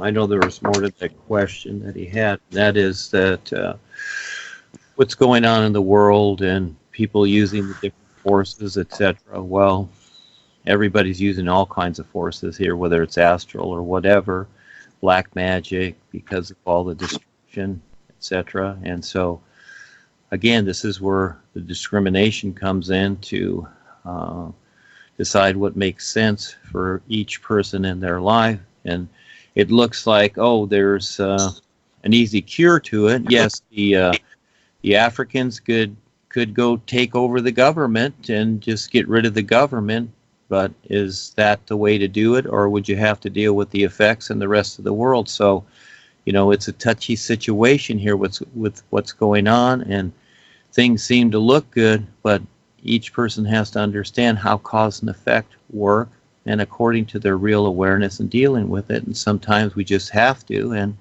I know there was more to that question that he had. That is that what's going on in the world and people using the different forces, etc. Well, everybody's using all kinds of forces here, whether it's astral or whatever, black magic, because of all the destruction, etc. And so, again, this is where the discrimination comes in to decide what makes sense for each person in their life. And it looks like, oh, there's an easy cure to it. Yes, the Africans could go take over the government and just get rid of the government, but is that the way to do it, or would you have to deal with the effects in the rest of the world? So, it's a touchy situation here with what's going on, and things seem to look good, but each person has to understand how cause and effect work, and according to their real awareness and dealing with it. And sometimes we just have to. And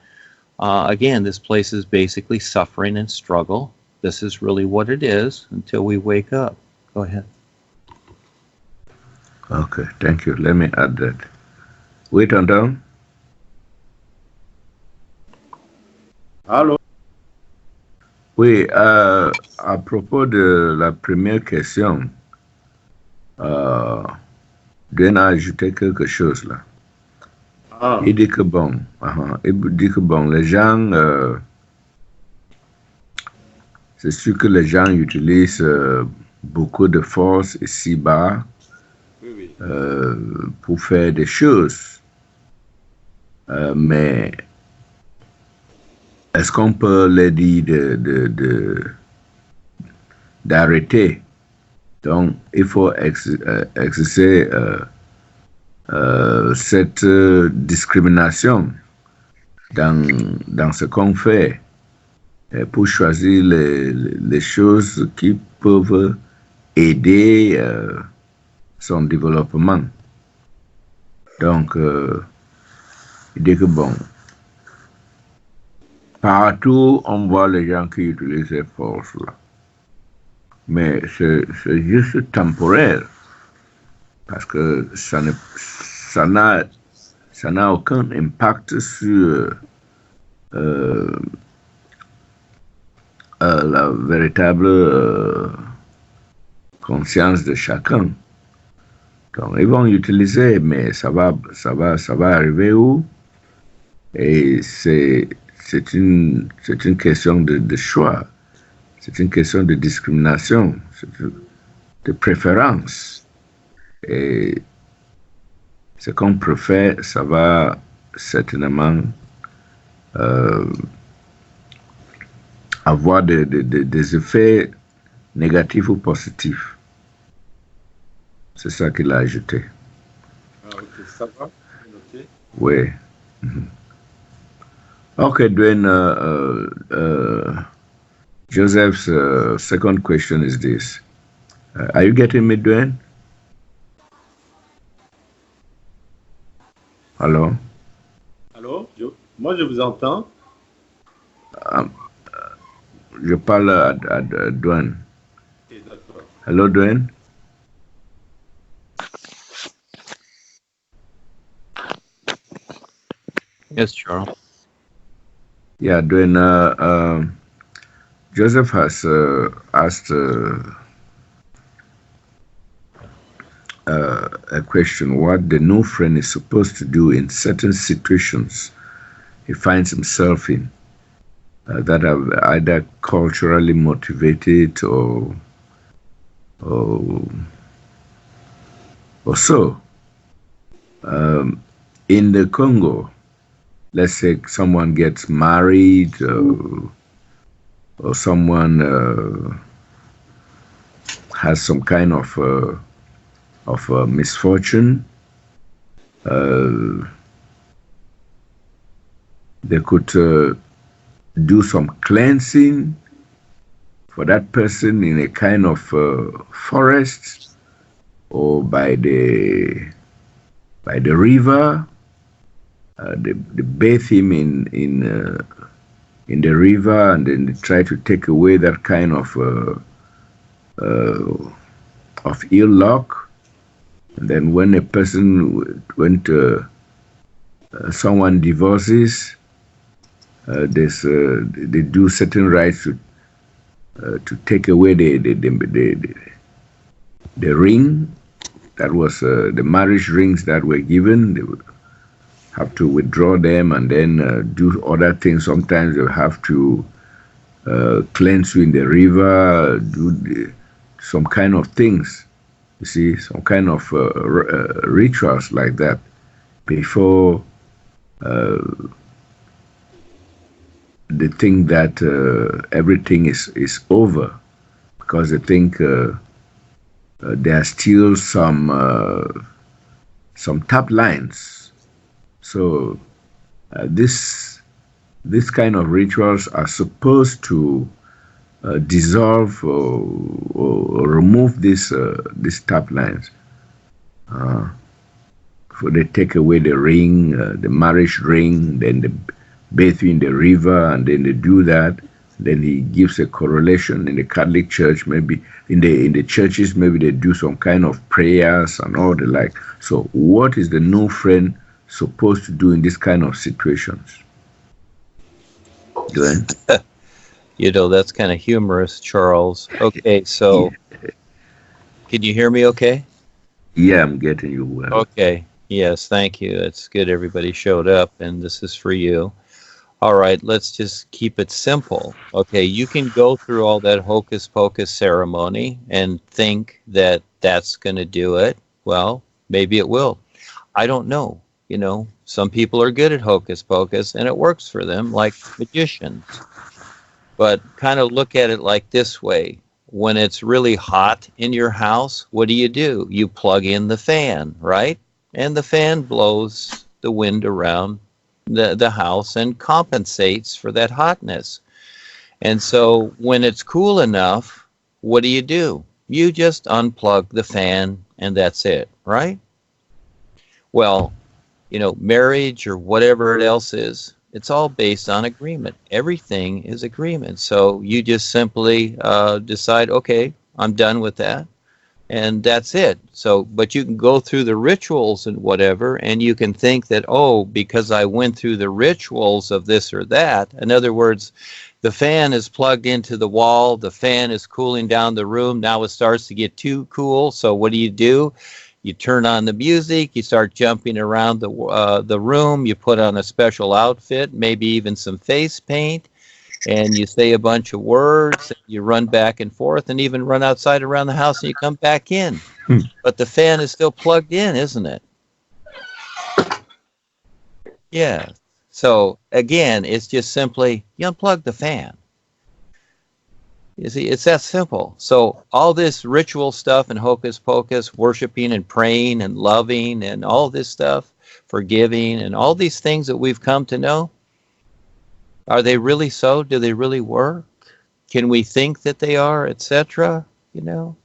again, this place is basically suffering and struggle. This is really what it is until we wake up. Go ahead. Okay, thank you. Let me add that. Wait on down. Allô? Oui, à propos de la première question, Duane a ajouté quelque chose là. Ah. Il dit que les gens, c'est sûr que les gens utilisent beaucoup de force ici-bas pour faire des choses. Mais est-ce qu'on peut leur dire d'arrêter? Donc, il faut exercer cette discrimination dans ce qu'on fait pour choisir les choses qui peuvent aider son développement. Donc, il dit que partout on voit les gens qui utilisent ces forces-là. Mais c'est juste temporaire, parce que ça n'a aucun impact sur la véritable conscience de chacun. Donc ils vont utiliser, mais ça va arriver où? Et c'est une question de choix. C'est une question de discrimination, de préférence. Et ce qu'on préfère, ça va certainement avoir des effets négatifs ou positifs. C'est ça qu'il a ajouté. Ah, ok, ça va, noté. Oui. Okay, Duane, Joseph's second question is this. Are you getting me, Duane? Hello? Allô? Moi, je vous entends. Je parle à Duane. Okay, d'accord. Hello, Duane? Yes, Charles. Yeah, Duane, Joseph has asked a question, what the new friend is supposed to do in certain situations he finds himself in that are either culturally motivated or so. In the Congo, let's say someone gets married or someone has some kind of misfortune, they could do some cleansing for that person in a kind of forest or by the river. They bathe him in the river, and then they try to take away that kind of ill luck. And then when a person went someone divorces, they do certain rites to take away the ring that was the marriage rings that were given. They would have to withdraw them and then do other things. Sometimes they have to cleanse you in the river, some kind of things. You see, some kind of rituals like that before they think that everything is over, because they think there are still some tap lines. So this kind of rituals are supposed to dissolve or remove these tap lines. So they take away the ring, the marriage ring, then they bathe you in the river, and then they do that. Then he gives a correlation in the Catholic Church, maybe in the churches, maybe they do some kind of prayers and all the like. So what is the Nufriend supposed to do in this kind of situations? Duane? You know, that's kind of humorous, Charles. Okay, so can you hear me okay? Yeah, I'm getting you well. Okay. Yes, thank you. It's good everybody showed up, and this is for you. All right, let's just keep it simple. Okay, you can go through all that hocus pocus ceremony and think that that's going to do it. Well, maybe it will. I don't know. You know, some people are good at hocus pocus and it works for them, like magicians. But kind of look at it like this way. When it's really hot in your house, what do? You plug in the fan, right? And the fan blows the wind around the house and compensates for that hotness. And so when it's cool enough, what do? You just unplug the fan and that's it, right? Well, you know, marriage or whatever else is, it's all based on agreement. Everything is agreement. So you just simply decide, okay, I'm done with that. And that's it. So, but you can go through the rituals and whatever, and you can think that, oh, because I went through the rituals of this or that. In other words, the fan is plugged into the wall. The fan is cooling down the room. Now it starts to get too cool. So what do? You turn on the music. You start jumping around the room. You put on a special outfit, maybe even some face paint. And you say a bunch of words, you run back and forth, and even run outside around the house, and you come back in. But the fan is still plugged in, isn't it? Yeah. So, again, it's just simply, you unplug the fan. You see, it's that simple. So all this ritual stuff and hocus pocus, worshiping and praying and loving and all this stuff, forgiving, and all these things that we've come to know, are they really so? Do they really work? Can we think that they are, etc.? You know,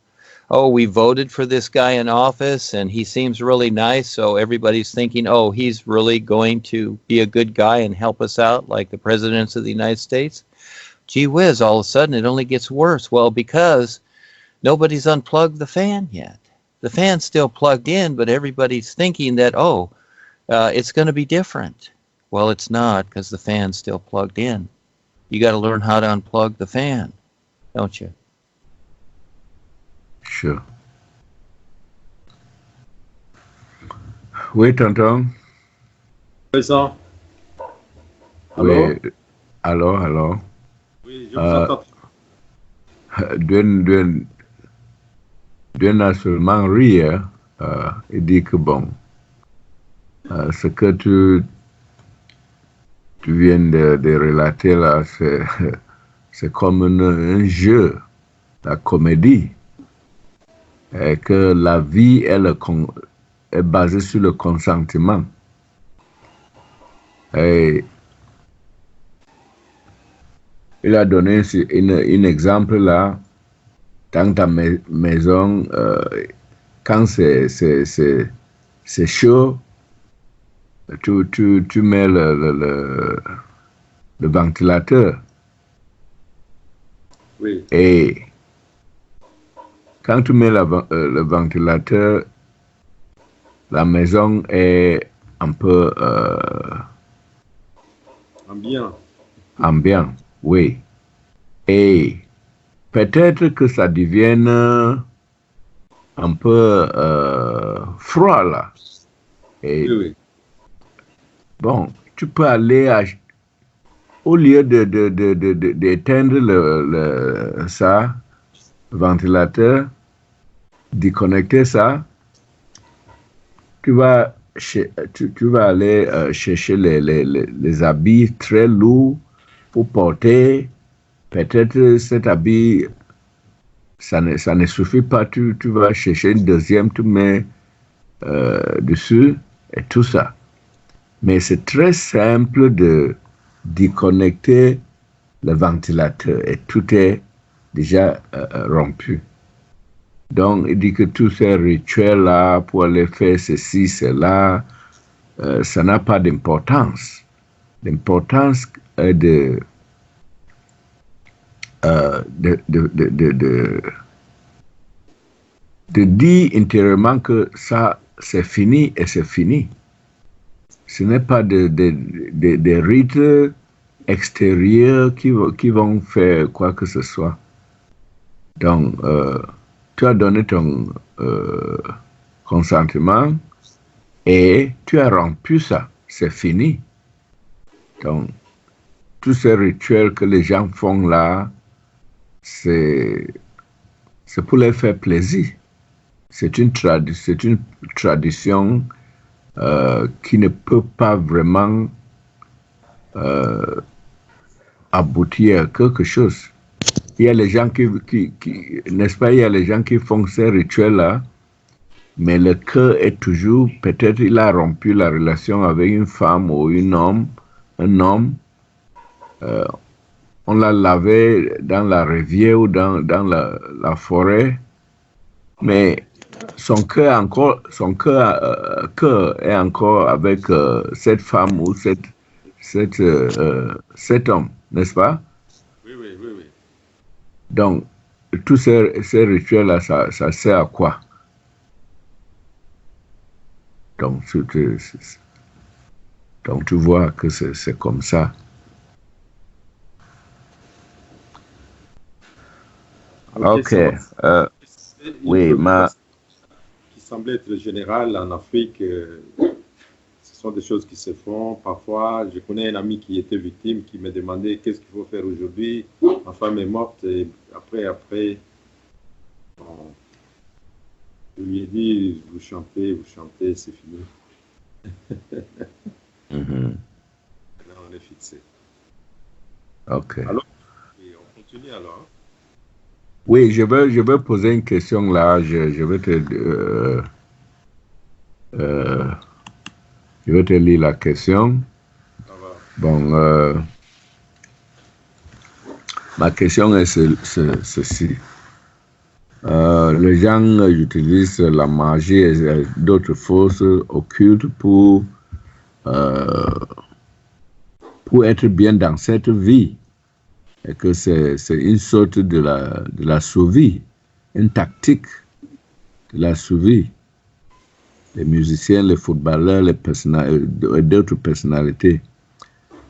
oh, we voted for this guy in office and he seems really nice, so everybody's thinking, oh, he's really going to be a good guy and help us out like the presidents of the United States. Gee whiz, all of a sudden it only gets worse. Well, because nobody's unplugged the fan yet. The fan's still plugged in, but everybody's thinking that, oh, it's going to be different. Well, it's not, because the fan's still plugged in. You got to learn how to unplug the fan, don't you? Sure. Oui, tonton. Présent. Allô? Oui. Allô. Oui, je vous entends. Duane a seulement ri, il dit que bon, ce que tu viens de relater là, c'est comme un jeu, la comédie, et que la vie est basée sur le consentement. Et il a donné un exemple là, dans ta maison, quand c'est chaud, tu mets le ventilateur. Oui. Et quand tu mets le ventilateur, la maison est un peu ambiant, oui. Et peut-être que ça devienne un peu froid là. Et Oui. bon, tu peux aller au lieu d'éteindre le ventilateur, déconnecter ça, tu vas aller chercher les habits très lourds pour porter. Peut-être cet habit, ça ne suffit pas. Tu vas chercher une deuxième, tu mets dessus et tout ça. Mais c'est très simple de déconnecter le ventilateur et tout est déjà rompu. Donc, il dit que tous ces rituels-là, pour aller faire ceci, cela, ça n'a pas d'importance. L'importance est de dire intérieurement que ça, c'est fini et c'est fini. Ce n'est pas des rites extérieurs qui vont faire quoi que ce soit. Donc, tu as donné ton consentement et tu as rompu ça. C'est fini. Donc, tous ces rituels que les gens font là, c'est pour leur faire plaisir. C'est une tradition qui ne peut pas vraiment aboutir à quelque chose. Il y a les gens qui n'est-ce pas, il y a les gens qui font ces rituels-là, mais le cœur est toujours, peut-être il a rompu la relation avec une femme ou un homme, on l'a lavé dans la rivière ou dans la forêt, mais son cœur est encore avec cette femme ou cet homme, n'est-ce pas? Oui. Donc, tous ces rituels-là, ça sert à quoi? Donc, tu vois que c'est comme ça. Ok. Oui, qui semble être générale en Afrique. Ce sont des choses qui se font. Parfois, je connais un ami qui était victime, qui me demandait qu'est-ce qu'il faut faire aujourd'hui. Ma femme est morte et après, bon, je lui ai dit, vous chantez, c'est fini. Maintenant, on est fixé. Ok. Alors, on continue alors. Oui, je vais poser une question là. Je vais te lire la question. Ça va. Bon, ma question est ceci. Les gens utilisent la magie et d'autres forces occultes pour être bien dans cette vie. Et que c'est une sorte de la survie, une tactique de la survie. Les musiciens, les footballeurs, d'autres personnalités.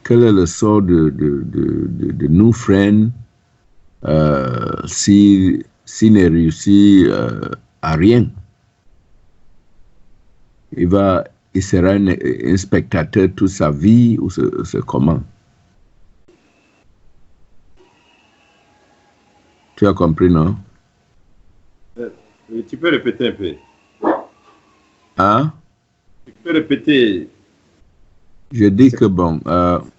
Quel est le sort de Nufriends s'il ne réussit à rien? Il sera un spectateur toute sa vie ou c'est comment? Tu as compris, non? Tu peux répéter un peu. Hein? Tu peux répéter. Je dis que bon. Comme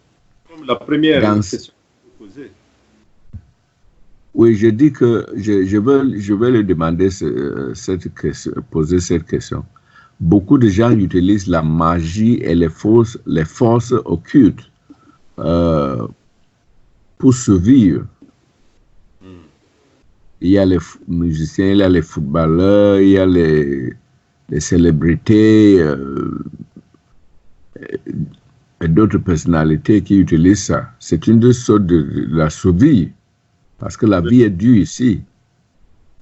la première question que vous posez. Oui, je dis que je vais lui demander poser cette question. Beaucoup de gens utilisent la magie et les forces occultes pour survivre. Il y a les musiciens, il y a les footballeurs, il y a les célébrités et d'autres personnalités qui utilisent ça. C'est une sorte de la survie, parce que la vie est dure ici.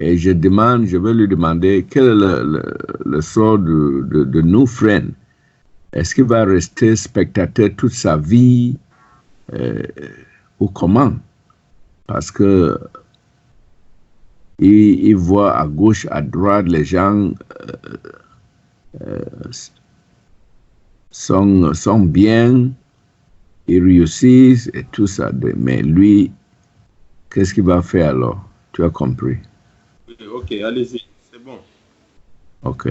Et je vais lui demander quel est le sort de Nufriends. Est-ce qu'il va rester spectateur toute sa vie ou comment? Parce que il voit à gauche, à droite, les gens sont bien, ils réussissent et tout ça. Mais lui, qu'est-ce qu'il va faire alors? Tu as compris? Ok, allez-y, c'est bon. Ok.